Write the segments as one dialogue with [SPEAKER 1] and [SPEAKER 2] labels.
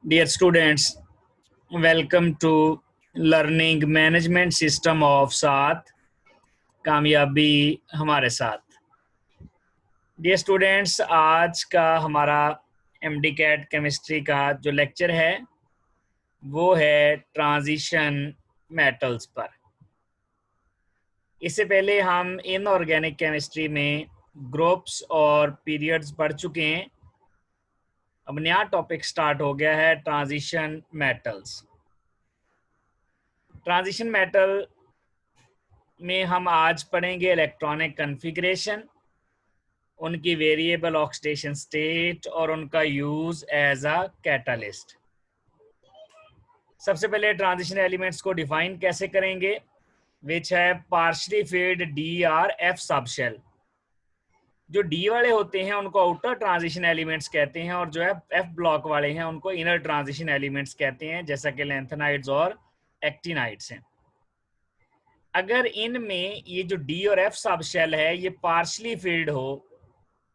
[SPEAKER 1] Dear students, welcome to Learning Management System of साथ कामयाबी हमारे साथ। डियर स्टूडेंट्स, आज का हमारा एमडी कैट केमिस्ट्री का जो लेक्चर है वो है ट्रांजिशन मेटल्स पर। इससे पहले हम इनऑर्गेनिक केमिस्ट्री में ग्रुप्स और पीरियड्स पढ़ चुके हैं। अब नया टॉपिक स्टार्ट हो गया है ट्रांजिशन मेटल्स। ट्रांजिशन मेटल में हम आज पढ़ेंगे इलेक्ट्रॉनिक कॉन्फ़िगरेशन, उनकी वेरिएबल ऑक्सीडेशन स्टेट और उनका यूज एज अ कैटालिस्ट। सबसे पहले ट्रांजिशन एलिमेंट्स को डिफाइन कैसे करेंगे, विच है partially filled d or f subshell. जो डी वाले होते हैं उनको आउटर ट्रांजिशन एलिमेंट्स कहते हैं और जो है एफ ब्लॉक वाले हैं उनको इनर ट्रांजिशन एलिमेंट्स कहते हैं, जैसा कि लैंथेनाइड्स और एक्टिनाइड्स हैं। अगर इनमें ये जो डी और एफ सब शेल है ये पार्शली फील्ड हो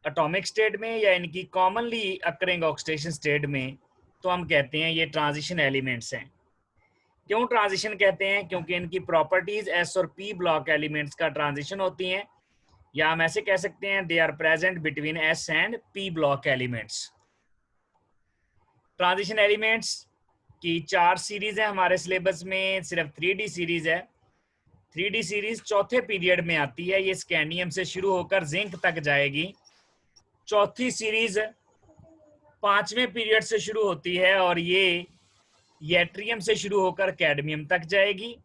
[SPEAKER 1] एटॉमिक स्टेट में या इनकी कॉमनली अकरिंग ऑक्सीडेशन स्टेट में, तो हम कहते हैं ये ट्रांजिशन एलिमेंट्स हैं। क्यों ट्रांजिशन कहते हैं? क्योंकि इनकी प्रॉपर्टीज एस और पी ब्लॉक एलिमेंट्स का ट्रांजिशन होती हैं, या हम ऐसे कह सकते हैं they are present between s and p block elements. Transition elements की 4 सीरीज है हमारे सिलेबस में, सिर्फ 3D सीरीज है। 3D सीरीज चौथे पीरियड में आती है, ये स्कैंडियम से शुरू होकर जिंक तक जाएगी। चौथी सीरीज 5वें पीरियड से शुरू होती है और ये यट्रियम से शुरू होकर कैडमियम तक जाएगी।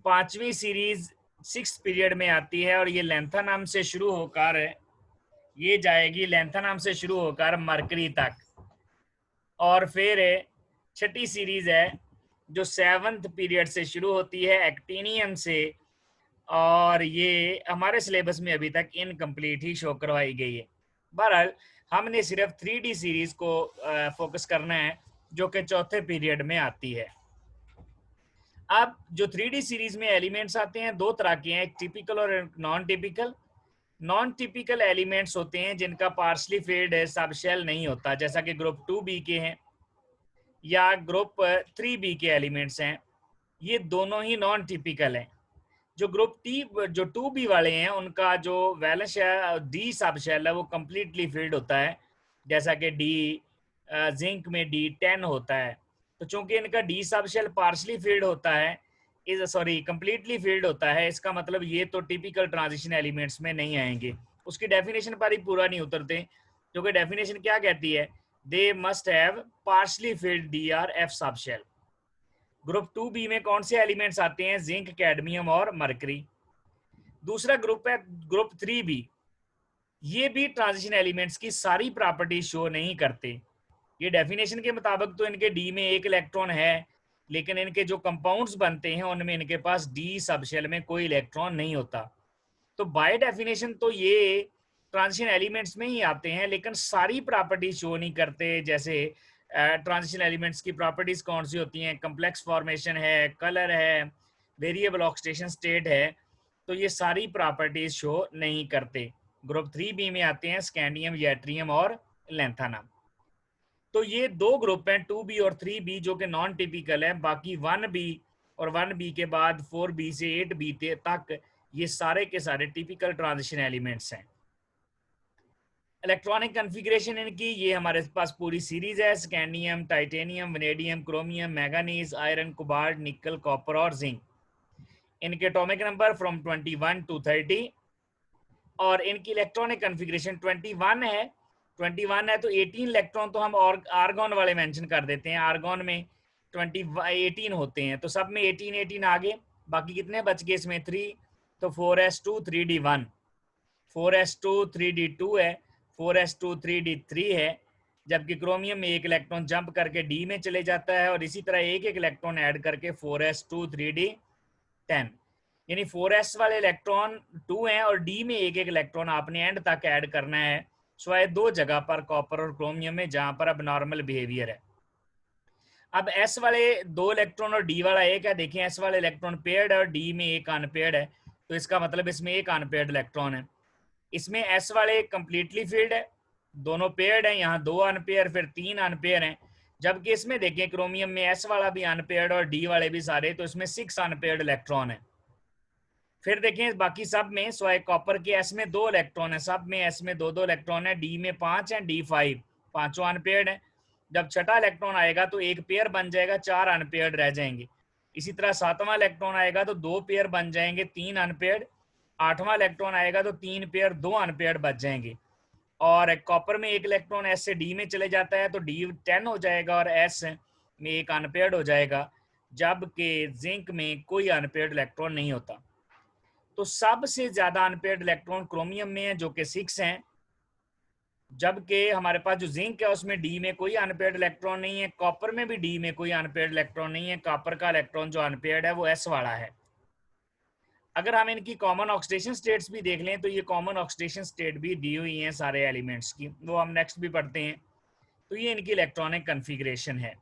[SPEAKER 1] 5वीं सीरीज 6th पीरियड में आती है और ये लैंथेनम से शुरू होकर ये जाएगी लैंथेनम से शुरू होकर मरकरी तक। और फिर 6ठी सीरीज है जो 7th पीरियड से शुरू होती है एक्टिनियम से, और ये हमारे सिलेबस में अभी तक इनकम्प्लीट ही शो करवाई गई है। बहरहाल हमने सिर्फ 3D सीरीज को फोकस करना है जो कि चौथे पीरियड में आती है। अब जो 3D सीरीज में एलिमेंट्स आते हैं दो तरह के हैं, एक टिपिकल और non typical. Non typical elements होते हैं जिनका पार्शली फील्ड सब शेल नहीं होता, जैसा कि ग्रुप 2B के हैं या ग्रुप 3B के एलिमेंट्स हैं, ये दोनों ही नॉन टिपिकल हैं। जो ग्रुप टी जो 2B वाले हैं उनका जो वैलेंस डी सब शेल है वो कम्प्लीटली फील्ड होता है, जैसा कि डी जिंक में D10 होता है। तो चूंकि इनका डी सब शेल पार्शली फील्ड होता है, कंप्लीटली फील्ड होता है, इसका मतलब ये तो टिपिकल ट्रांजिशन एलिमेंट्स में नहीं आएंगे। उसकी डेफिनेशन पर ही पूरा नहीं उतरते, क्योंकि डेफिनेशन क्या कहती है, they must have partially filled d or f subshell. Group 2B में कौन से एलिमेंट्स आते हैं? जिंक, कैडमियम और मरकरी। दूसरा ग्रुप है ग्रुप 3B, ये भी ट्रांजिशन एलिमेंट्स की सारी प्रॉपर्टी शो नहीं करते। ये डेफिनेशन के मुताबिक तो इनके डी में एक इलेक्ट्रॉन है, लेकिन इनके जो कंपाउंड्स बनते हैं उनमें इनके पास डी सबशेल में कोई इलेक्ट्रॉन नहीं होता। तो बाय डेफिनेशन तो ये ट्रांजिशन एलिमेंट्स में ही आते हैं, लेकिन सारी प्रॉपर्टी शो नहीं करते। जैसे ट्रांजिशन एलिमेंट्स की प्रॉपर्टीज कौन सी होती हैं? कम्प्लेक्स फॉर्मेशन है, कलर है, वेरिएबल ऑक्सीडेशन स्टेट है, तो ये सारी प्रॉपर्टीज शो नहीं करते। ग्रुप 3B में आते हैं स्कैंडियम, यट्रियम और लैंथेनम। तो ये दो ग्रुप हैं 2B और 3B जो कि नॉन टिपिकल है। बाकी 1B और 1B के बाद 4B से 8B तक ये सारे के सारे टिपिकल ट्रांजिशन एलिमेंट्स हैं। इलेक्ट्रॉनिक कॉन्फ़िगरेशन इनकी ये हमारे पास पूरी सीरीज है, scandium, titanium, vanadium, chromium, manganese, iron, cobalt, निकल, कॉपर और जिंक। इनके एटॉमिक नंबर फ्रॉम 21 to 30 और इनकी इलेक्ट्रॉनिक कॉन्फ़िगरेशन 21 है। 21 है तो 18 इलेक्ट्रॉन तो हम और आर्गॉन वाले मेंशन कर देते हैं। आर्गॉन में 18 होते हैं, तो सब में 18 आ गए। बाकी कितने बच गए इसमें? 3, तो 4s2 3d1, 4s2 3d2 है, 4s2 3d3 है। जबकि क्रोमियम में एक इलेक्ट्रॉन जंप करके डी में चले जाता है और इसी तरह एक एक इलेक्ट्रॉन ऐड करके 4s2 3d10, यानी 4s वाले इलेक्ट्रॉन 2 हैं और डी में एक एक इलेक्ट्रॉन आपने एंड तक ऐड करना है, स्वाय 2 जगह पर, कॉपर और क्रोमियम में, जहां पर अब नॉर्मल बिहेवियर है। अब एस वाले 2 इलेक्ट्रॉन और डी वाला एक है। देखें एस वाले इलेक्ट्रॉन पेयर्ड है और डी में एक अनपेयर्ड है, तो इसका मतलब इसमें एक अनपेयर्ड इलेक्ट्रॉन है। इसमें एस वाले कंप्लीटली फील्ड है, दोनों पेयर्ड है, यहाँ 2 अनपेयर फिर 3 अनपेयर हैं। जबकि इसमें देखें क्रोमियम में S वाला भी अनपेयर्ड और D वाले भी सारे, तो इसमें 6 अनपेयर्ड इलेक्ट्रॉन है। फिर देखें बाकी सब में स्वाय कॉपर के S में 2 इलेक्ट्रॉन है, सब में S में 2-2 इलेक्ट्रॉन है, D में 5 है, D5, पांचों अनपेयर्ड है। जब छठा इलेक्ट्रॉन आएगा तो एक पेयर बन जाएगा, 4 अनपेयर्ड रह जाएंगे। इसी तरह सातवां इलेक्ट्रॉन आएगा तो 2 पेयर बन जाएंगे, 3 अनपेयर्ड। आठवां इलेक्ट्रॉन आएगा तो 3 पेयर, 2 अनपेयर्ड बच जाएंगे। और कॉपर में एक इलेक्ट्रॉन S से D में चले जाता है तो D10 हो जाएगा और S में एक अनपेयर्ड हो जाएगा, जबकि जिंक में कोई अनपेयर्ड इलेक्ट्रॉन नहीं होता। तो सबसे ज्यादा अनपेयर्ड इलेक्ट्रॉन क्रोमियम में है जो कि 6 हैं, जबकि हमारे पास जो जिंक है उसमें डी में कोई अनपेयर्ड इलेक्ट्रॉन नहीं है, कॉपर में भी डी में कोई अनपेयर्ड इलेक्ट्रॉन नहीं है। कॉपर का इलेक्ट्रॉन जो अनपेयर्ड है वो एस वाला है। अगर हम इनकी कॉमन ऑक्सीडेशन स्टेट्स भी देख लें तो ये कॉमन ऑक्सीडेशन स्टेट भी दी हुई हैं सारे एलिमेंट्स की, वो हम नेक्स्ट भी पढ़ते हैं। तो ये इनकी इलेक्ट्रॉनिक कन्फिग्रेशन है।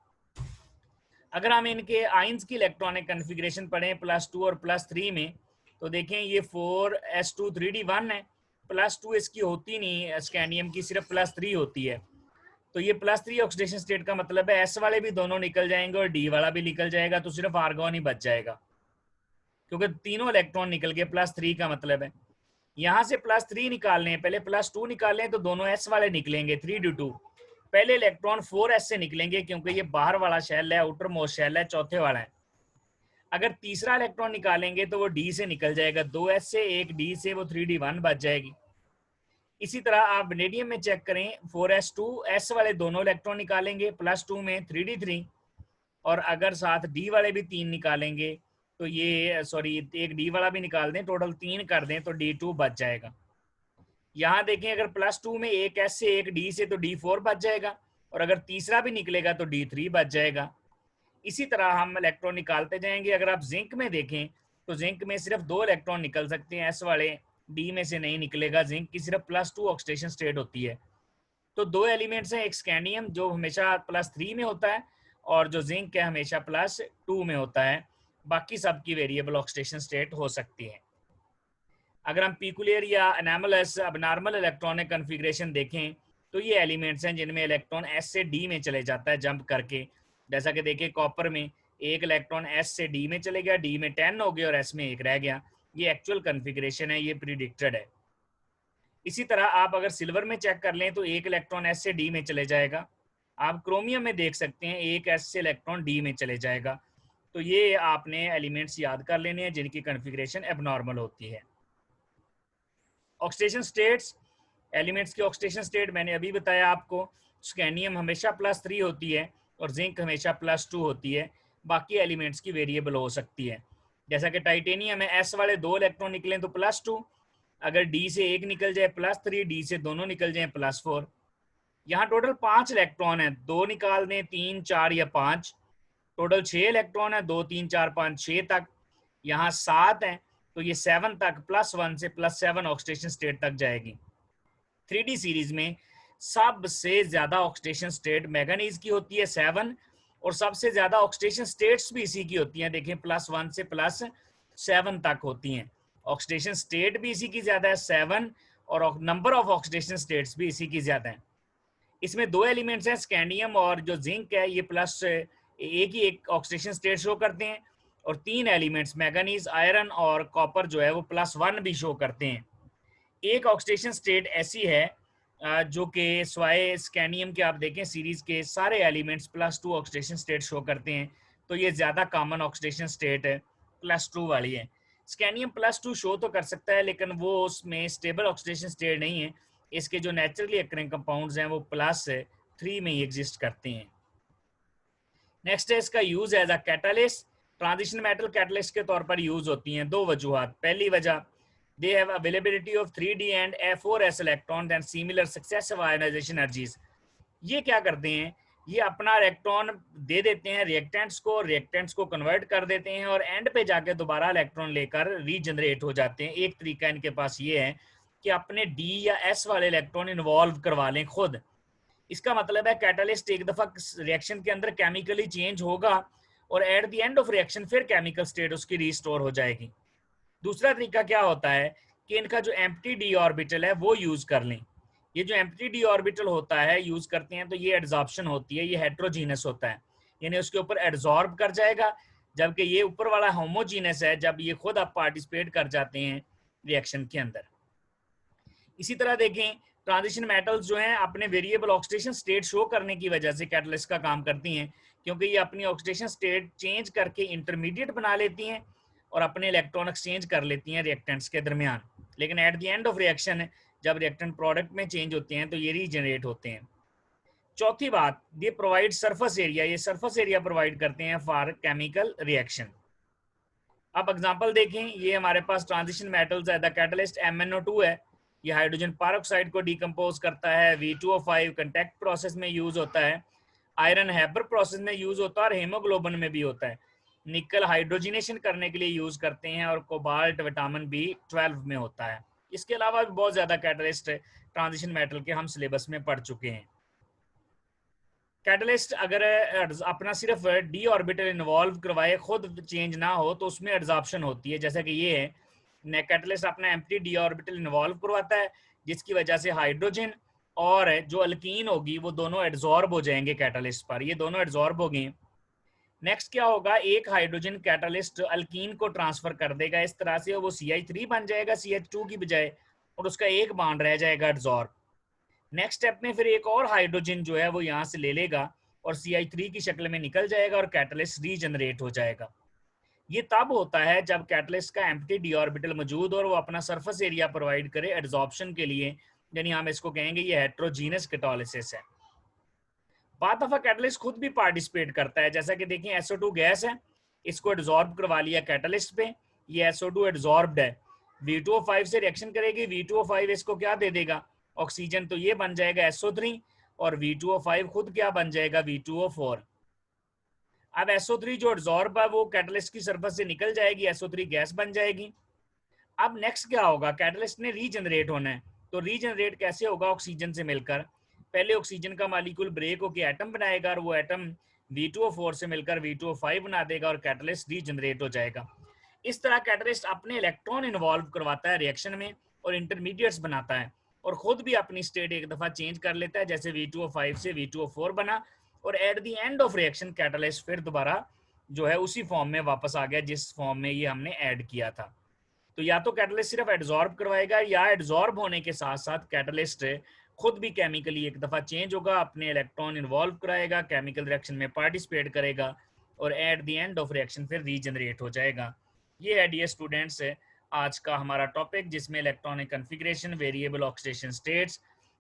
[SPEAKER 1] अगर हम इनके आइंस की इलेक्ट्रॉनिक कन्फिग्रेशन पढ़ें +2 और +3 में, तो देखें ये 4s2 3d1 है, +2 इसकी होती नहीं स्कैंडियम की, सिर्फ +3 होती है। तो ये +3 ऑक्सीडेशन स्टेट का मतलब है एस वाले भी दोनों निकल जाएंगे और डी वाला भी निकल जाएगा, तो सिर्फ आर्गॉन ही बच जाएगा, क्योंकि तीनों इलेक्ट्रॉन निकल गए। +3 का मतलब है यहाँ से +3 निकालने हैं, पहले +2 निकालें तो दोनों एस वाले निकलेंगे 3d2। पहले इलेक्ट्रॉन 4s से निकलेंगे क्योंकि ये बाहर वाला शेल है, आउटर मोस्ट शेल है, चौथे वाला है। अगर तीसरा इलेक्ट्रॉन निकालेंगे तो वो डी से निकल जाएगा, 2s से, एक डी से, वो 3d1 बच जाएगी। इसी तरह आप वेनेडियम में चेक करें, 4s2 s वाले दोनों इलेक्ट्रॉन निकालेंगे, +2 में 3d3, और अगर साथ डी वाले भी 3 निकालेंगे तो ये सॉरी एक डी वाला भी निकाल दें, टोटल 3 कर दें तो d2 बच जाएगा। यहाँ देखें अगर +2 में एक s से, एक d से, तो d4 बच जाएगा, और अगर तीसरा भी निकलेगा तो d3 बच जाएगा। इसी तरह हम इलेक्ट्रॉन निकालते जाएंगे। अगर आप जिंक में देखें तो जिंक में सिर्फ 2 इलेक्ट्रॉन निकल सकते हैं, एस वाले, डी में से नहीं निकलेगा। जिंक की सिर्फ +2 ऑक्सीडेशन स्टेट होती है। तो 2 एलिमेंट्स हैं, एक स्कैंडियम जो हमेशा +3 में होता है और जो जिंक है हमेशा +2 में होता है। बाकी सबकी वेरिएबल ऑक्सीडेशन स्टेट हो सकती है। अगर हम पीकुलियर या एनामलस अबनॉर्मल इलेक्ट्रॉनिक कन्फिग्रेशन देखें तो ये एलिमेंट्स हैं जिनमें इलेक्ट्रॉन एस से डी में चले जाता है जंप करके। जैसा कि देखिए कॉपर में एक इलेक्ट्रॉन एस से डी में चले गया, डी में 10 हो गया और एस में 1 रह गया। ये एक्चुअल कन्फिग्रेशन है, ये प्रिडिक्टेड है। इसी तरह आप अगर सिल्वर में चेक कर लें तो एक इलेक्ट्रॉन एस से डी में चले जाएगा। आप क्रोमियम में देख सकते हैं एक एस से इलेक्ट्रॉन डी में चले जाएगा। तो ये आपने एलिमेंट्स याद कर लेने हैं जिनकी कन्फिग्रेशन एबनॉर्मल होती है। ऑक्सीडेशन स्टेट्स, एलिमेंट्स की ऑक्सीडेशन स्टेट मैंने अभी बताया आपको। स्कैंडियम हमेशा +3 होती है और जिंक हमेशा +2 होती है। बाकी एलिमेंट्स की वेरिएबल हो सकती है। जैसा कि टाइटेनियम में एस वाले 2 इलेक्ट्रॉन निकलें तो +2, अगर डी से एक निकल जाए +3, डी से दोनों निकल जाए +4। यहाँ टोटल 5 इलेक्ट्रॉन है, 2 निकाल दें 3, 4 या 5, टोटल 6 इलेक्ट्रॉन है, 2, 3, 4, 5, 6 तक। यहाँ 7 है तो ये 7 तक, +1 से +7 ऑक्सीडेशन स्टेट तक जाएगी। 3D सीरीज में सबसे ज्यादा ऑक्सीडेशन स्टेट मैंगनीज की होती है 7, और सबसे ज्यादा ऑक्सीडेशन स्टेट्स भी इसी की होती हैं। देखें +1 से +7 तक होती हैं। ऑक्सीडेशन स्टेट भी इसी की ज्यादा है 7, और नंबर ऑफ ऑक्सीडेशन स्टेट्स भी इसी की ज्यादा है। इसमें 2 एलिमेंट्स हैं, स्कैंडियम और जो जिंक है, ये एक ऑक्सीडेशन स्टेट शो करते हैं, और 3 एलिमेंट्स मैंगनीज, आयरन और कॉपर जो है वो +1 भी शो करते हैं। एक ऑक्सीडेशन स्टेट ऐसी है जो कि स्वाय स्कैंडियम के आप देखें सीरीज के सारे एलिमेंट्स +2 ऑक्सीडेशन स्टेट शो करते हैं, तो ये ज़्यादा कॉमन ऑक्सीडेशन स्टेट है, +2 वाली है। स्कैंडियम +2 शो तो कर सकता है लेकिन वो उसमें स्टेबल ऑक्सीडेशन स्टेट नहीं है। इसके जो नेचुरली अकरिंग कंपाउंड्स हैं वो +3 में ही एग्जिस्ट करते हैं। नेक्स्ट है इसका use as a catalyst. Transition metal catalyst के तौर पर यूज़ होती हैं। 2 वजूहात। पहली वजह, they have availability of 3d and F4s electrons and similar successive ionization energies। ये क्या करते हैं, ये अपना इलेक्ट्रॉन दे देते हैं रिएक्टेंट्स को, रिएक्टेंट्स को कन्वर्ट कर देते हैं और एंड पे जाके दोबारा इलेक्ट्रॉन लेकर रीजनरेट हो जाते हैं। एक तरीका इनके पास ये है कि अपने D या S वाले इलेक्ट्रॉन इन्वॉल्व करवा लें खुद। इसका मतलब है कैटालिस्ट एक दफ़ा रिएक्शन के अंदर केमिकली चेंज होगा और at the end of reaction फिर केमिकल स्टेट उसकी रीस्टोर हो जाएगी। दूसरा तरीका क्या होता है कि इनका जो एम्प्टी डी ऑर्बिटल है वो यूज कर लें। ये जो एम्प्टी डी ऑर्बिटल होता है यूज करते हैं तो ये एड्सॉर्प्शन होती है, ये हेट्रोजीनस होता है, यानी उसके ऊपर एड्सॉर्ब कर जाएगा, जबकि ये ऊपर वाला होमोजीनस है, जब ये खुद आप पार्टिसिपेट कर जाते हैं रिएक्शन के अंदर। इसी तरह देखें ट्रांजिशन मेटल्स जो हैं अपने वेरिएबल ऑक्सीडेशन स्टेट शो करने की वजह से कैटलिस्ट का काम करती हैं, क्योंकि ये अपनी ऑक्सीडेशन स्टेट चेंज करके इंटरमीडिएट बना लेती हैं और अपने इलेक्ट्रॉन एक्सचेंज कर लेती हैं रिएक्टेंट्स के दरमियान। लेकिन at the end of reaction जब रिएक्टेंट प्रोडक्ट में चेंज होते हैं तो ये रीजनरेट होते हैं। चौथी बात, ये प्रोवाइड सरफेस एरिया, ये सरफेस एरिया प्रोवाइड करते हैं फॉर केमिकल रिएक्शन। अब एग्जांपल देखें, ये हमारे पास ट्रांजिशन मेटल्स है, द कैटलिस्ट MnO2 है, ये हाइड्रोजन पेरोक्साइड को डिकम्पोज करता है, V2O5 कांटेक्ट प्रोसेस में यूज होता है, आयरन हैबर प्रोसेस में यूज होता है और हेमोग्लोबिन में भी होता है, निकल हाइड्रोजिनेशन करने के लिए यूज करते हैं और कोबाल्ट विटामिन B12 में होता है। इसके अलावा भी बहुत ज्यादा कैटलिस्ट ट्रांजिशन मेटल के हम सिलेबस में पढ़ चुके हैं। कैटलिस्ट अगर अपना सिर्फ डी ऑर्बिटल इन्वॉल्व करवाए, खुद चेंज ना हो, तो उसमें एड्सॉर्प्शन होती है, जैसा कि ये है, कैटलिस्ट अपना एम्प्टी डी ऑर्बिटल इन्वॉल्व करवाता है, जिसकी वजह से हाइड्रोजन और जो अल्कीन होगी वो दोनों एड्सॉर्ब हो जाएंगे कैटलिस्ट पर, ये दोनों एड्सॉर्ब हो गए। नेक्स्ट क्या होगा, एक हाइड्रोजन कैटलिस्ट अल्कीन को ट्रांसफर कर देगा, इस तरह से वो CH3 बन जाएगा CH2 की बजाय, और उसका एक बॉन्ड रह जाएगा एड्सॉर्ब। नेक्स्ट स्टेप में फिर एक और हाइड्रोजन जो है वो यहाँ से ले लेगा और CH3 की शक्ल में निकल जाएगा और कैटलिस्ट रीजनरेट हो जाएगा। ये तब होता है जब कैटलिस्ट का एम्प्टी डी ऑर्बिटल मौजूद और वो अपना सरफेस एरिया प्रोवाइड करे एड्सॉर्प्शन के लिए, यानी हम इसको कहेंगे ये हेट्रोजीनस कैटालिसिस है। बाद दफा कैटलिस्ट खुद भी पार्टिसिपेट करता है, जैसा कि देखिए SO2 गैस है, इसको एड्सॉर्ब करवा लिया कैटलिस्ट पे, ये SO2 एड्सॉर्ब्ड है, V2O5 से रिएक्शन करेगी, V2O5 इसको क्या दे देगा, ऑक्सीजन, तो ये बन जाएगा SO3 और V2O5 खुद क्या बन जाएगा, V2O4। अब SO3 जो एड्सॉर्ब है वो कैटलिस्ट की सरफेस से निकल जाएगी, SO3 गैस बन जाएगी। अब नेक्स्ट क्या होगा, कैटलिस्ट ने रीजनरेट होना है, तो रीजनरेट कैसे होगा, ऑक्सीजन से मिलकर, पहले ऑक्सीजन का मॉलिक्यूल ब्रेक होकर एटम बनाएगा और वो एटम V2O4 से मिलकर V2O5 बना देगा और कैटलिस्ट रीजनरेट हो जाएगा। इस तरह कैटलिस्ट अपने इलेक्ट्रॉन इन्वॉल्व करवाता है रिएक्शन में और इंटरमीडिएट्स बनाता है और खुद भी अपनी स्टेट एक दफा चेंज कर लेता है, जैसे V2O5 से V2O4 बना, और at the end of reaction catalyst फिर दोबारा जो है उसी फॉर्म में वापस आ गया जिस फॉर्म में ये हमने ऐड किया था। तो या तो कैटलिस्ट सिर्फ एड्सॉर्ब करवाएगा या एड्सॉर्ब होने के साथ साथ कैटलिस्ट खुद भी केमिकली एक दफा चेंज होगा, अपने इलेक्ट्रॉन इन्वॉल्व कराएगा, केमिकल रिएक्शन में पार्टिसिपेट करेगा और at the end of reaction फिर रीजनरेट हो जाएगा। ये है डियर स्टूडेंट्स आज का हमारा टॉपिक, जिसमें electronic configuration, variable oxidation states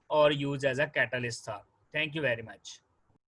[SPEAKER 1] और यूज एज अ कैटलिस्ट था। Thank you very much.